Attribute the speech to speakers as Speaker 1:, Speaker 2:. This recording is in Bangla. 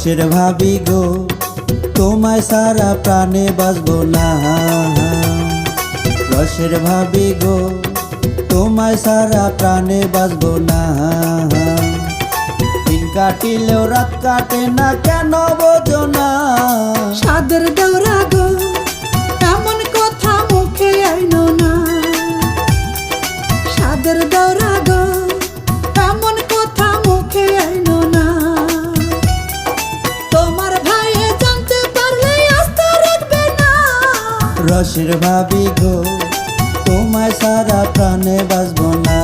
Speaker 1: রসের ভাবি গো তোমায় সারা প্রাণে বাঁচবো না। রসের ভাবি গো তোমায় সারা প্রাণে বাঁচবো না। দিন কাটিলেও রাত কাটে না, কেন বোঝো না?
Speaker 2: সাদের দেওরা গো এমন কথা মুখে আইনো না। সাদের দেওরা গো এমন কথা মুখে আইনো না। তোমার ভাইয়ে জানতে পারলে আস্থা রাখবে না।
Speaker 1: রসের ভাবি গো তোমায় সারা প্রাণে বাঁচবো না।